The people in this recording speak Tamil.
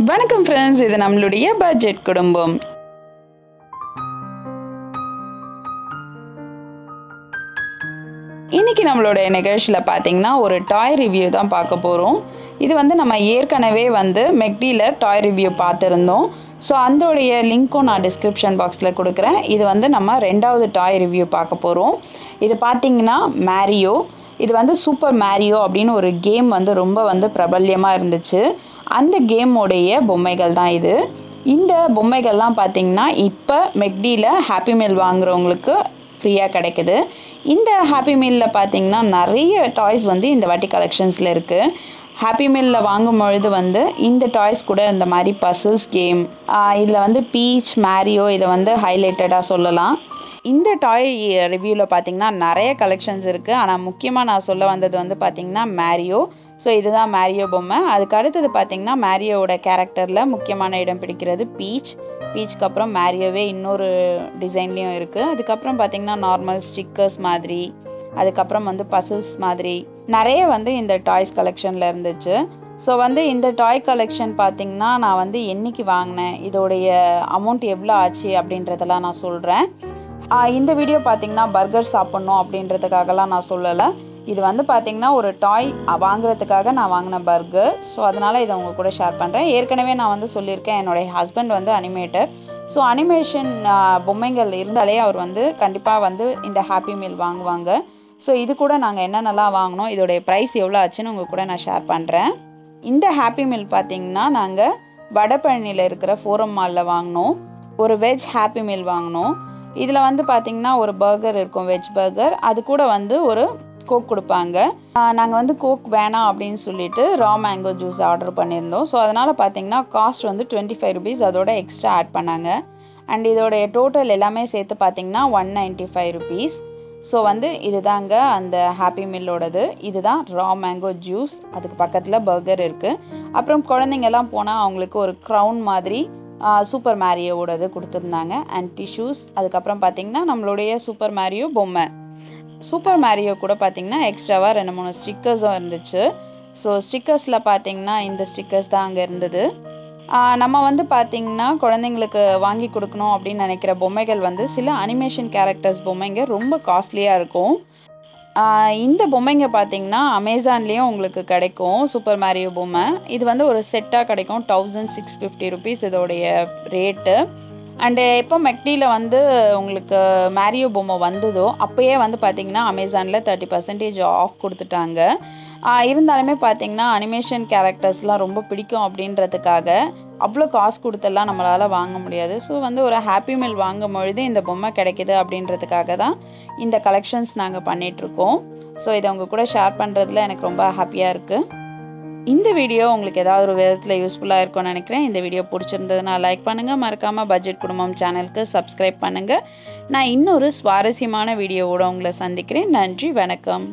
வணக்கம் ஃப்ரெண்ட்ஸ், இது நம்மளுடைய பட்ஜெட் குடும்பம். இன்னைக்கு நம்மளோட நிகழ்ச்சியில் பார்த்தீங்கன்னா ஒரு டாய் ரிவ்யூ தான் பார்க்க போகிறோம். இது நம்ம ஏற்கனவே மெக்டியில் டாய் ரிவ்யூ பார்த்துருந்தோம். ஸோ அதோடைய லிங்க்கும் நான் டிஸ்கிரிப்ஷன் பாக்ஸில் கொடுக்குறேன். இது நம்ம ரெண்டாவது டாய் ரிவ்யூ பார்க்க போகிறோம். இது பார்த்தீங்கன்னா மேரியோ. இது சூப்பர் மேரியோ அப்படின்னு ஒரு கேம் ரொம்ப பிரபல்யமாக இருந்துச்சு. அந்த கேமோடைய பொம்மைகள் தான் இது. இந்த பொம்மைகள்லாம் பார்த்திங்கன்னா இப்போ மெக்டியில் ஹாப்பி மீல் வாங்குறவங்களுக்கு ஃப்ரீயாக கிடைக்குது. இந்த ஹாப்பி மீலில் பார்த்திங்கன்னா நிறைய டாய்ஸ் இந்த வாட்டி கலெக்ஷன்ஸில் இருக்குது. ஹாப்பி மீலில் வாங்கும் பொழுது இந்த டாய்ஸ் கூட இந்த மாதிரி பசில்ஸ் கேம், இதில் பீச் மேரியோ இதை ஹைலைட்டடாக சொல்லலாம். இந்த டாய் ரிவ்யூவில் பார்த்திங்கன்னா நிறைய கலெக்ஷன்ஸ் இருக்குது. ஆனால் முக்கியமாக நான் சொல்ல வந்தது பார்த்திங்கன்னா மேரியோ. ஸோ இதுதான் மேரியோ பொம்மை. அதுக்கு அடுத்தது பார்த்திங்கன்னா மேரியோவோட கேரக்டரில் முக்கியமான இடம் பிடிக்கிறது பீச்சுக்கு அப்புறம் மேரியோவே இன்னொரு டிசைன்லேயும் இருக்குது. அதுக்கப்புறம் பார்த்திங்கன்னா நார்மல் ஸ்டிக்கர்ஸ் மாதிரி, அதுக்கப்புறம் பசில்ஸ் மாதிரி நிறைய இந்த டாய்ஸ் கலெக்ஷனில் இருந்துச்சு. ஸோ இந்த டாய் கலெக்ஷன் பார்த்திங்கன்னா நான் என்னைக்கு வாங்கினேன், இதோடைய அமௌண்ட் எவ்வளோ ஆச்சு அப்படின்றதெல்லாம் நான் சொல்கிறேன். இந்த வீடியோ பார்த்திங்கன்னா பர்கர் சாப்பிட்ணும் அப்படின்றதுக்காகலாம் நான் சொல்லலை. இது பார்த்திங்கன்னா ஒரு டாய் வாங்குறதுக்காக நான் வாங்கின பர்கர். ஸோ அதனால் இதை உங்கள் கூட ஷேர் பண்ணுறேன். ஏற்கனவே நான் சொல்லியிருக்கேன், என்னுடைய ஹஸ்பண்ட் அனிமேட்டர். ஸோ அனிமேஷன் பொம்மைகள் இருந்தாலே அவர் கண்டிப்பாக இந்த ஹாப்பி மீல் வாங்குவாங்க. ஸோ இது கூட நாங்கள் என்னென்னலாம் வாங்கினோம், இதோடைய ப்ரைஸ் எவ்வளோ ஆச்சுன்னு உங்கள் கூட நான் ஷேர் பண்ணுறேன். இந்த ஹாப்பி மீல் பார்த்திங்கன்னா நாங்கள் வடபழனியில் இருக்கிற ஃபோரம் மாலில் வாங்கினோம். ஒரு வெஜ் ஹாப்பி மீல் வாங்கினோம். இதில் பார்த்திங்கன்னா ஒரு பர்கர் இருக்கும், வெஜ் பர்கர். அது கூட ஒரு கோக் கொடுப்பாங்க. நாங்கள் கோக் வேணாம் அப்படின்னு சொல்லிட்டு ரா மேங்கோ ஜூஸ் ஆர்டர் பண்ணியிருந்தோம். ஸோ அதனால் பார்த்திங்கன்னா காஸ்ட் 25 rupees அதோட எக்ஸ்ட்ரா ஆட் பண்ணாங்க. அண்ட் இதோடைய டோட்டல் எல்லாமே சேர்த்து பார்த்திங்கன்னா 195 rupees. ஸோ இதுதாங்க அந்த ஹாப்பி மீலோடது. இதுதான் ரா மேங்கோ ஜூஸ். அதுக்கு பக்கத்தில் பர்கர் இருக்குது. அப்புறம் குழந்தைங்கெல்லாம் போனால் அவங்களுக்கு ஒரு க்ரௌன் மாதிரி சூப்பர் மேரியோவோடது கொடுத்துருந்தாங்க. And tissues. அதுக்கப்புறம் பார்த்திங்கன்னா நம்மளுடைய சூப்பர் மேரியோ பொம்மை. சூப்பர் மேரியோ கூட பார்த்திங்கன்னா எக்ஸ்ட்ராவாக 2-3 ஸ்டிக்கர்ஸும் இருந்துச்சு. ஸோ ஸ்டிக்கர்ஸில் பார்த்திங்கன்னா இந்த ஸ்டிக்கர்ஸ் தான் அங்கே இருந்தது. நம்ம பார்த்திங்கன்னா குழந்தைங்களுக்கு வாங்கி கொடுக்கணும் அப்படின்னு நினைக்கிற பொம்மைகள் சில அனிமேஷன் கேரக்டர்ஸ் பொம்மைங்க ரொம்ப காஸ்ட்லியாக இருக்கும். இந்த பொம்மைங்க பார்த்திங்கன்னா அமேசான்லேயும் உங்களுக்கு கிடைக்கும். சூப்பர் மேரியோ பொம்மை இது ஒரு செட்டாக கிடைக்கும். 1650 rupees இதோடைய ரேட்டு. அண்டு எப்போ மெக்டியில் உங்களுக்கு மேரியோ பொம்மை வந்ததோ அப்போயே பார்த்திங்கன்னா அமேசானில் 30% ஆஃப் கொடுத்துட்டாங்க. இருந்தாலுமே பார்த்திங்கன்னா அனிமேஷன் கேரக்டர்ஸ்லாம் ரொம்ப பிடிக்கும் அப்படின்றதுக்காக அவ்வளோ காசு கொடுத்தெல்லாம் நம்மளால் வாங்க முடியாது. ஸோ ஒரு ஹாப்பி மீல் வாங்கும் பொழுது இந்த பொம்மை கிடைக்கிது அப்படின்றதுக்காக தான் இந்த கலெக்ஷன்ஸ் நாங்கள் பண்ணிகிட்ருக்கோம். ஸோ இதை உங்கள் கூட ஷேர் பண்ணுறதுல எனக்கு ரொம்ப ஹாப்பியாக இருக்குது. இந்த வீடியோ உங்களுக்கு ஏதாவது ஒரு விதத்தில் யூஸ்ஃபுல்லாக இருக்கும்னு நினைக்கிறேன். இந்த வீடியோ பிடிச்சிருந்ததுன்னா லைக் பண்ணுங்கள். மறக்காமல் பட்ஜெட் குடும்பம் சேனலுக்கு சப்ஸ்கிரைப் பண்ணுங்கள். நான் இன்னொரு சுவாரஸ்யமான வீடியோவோடு உங்களை சந்திக்கிறேன். நன்றி, வணக்கம்.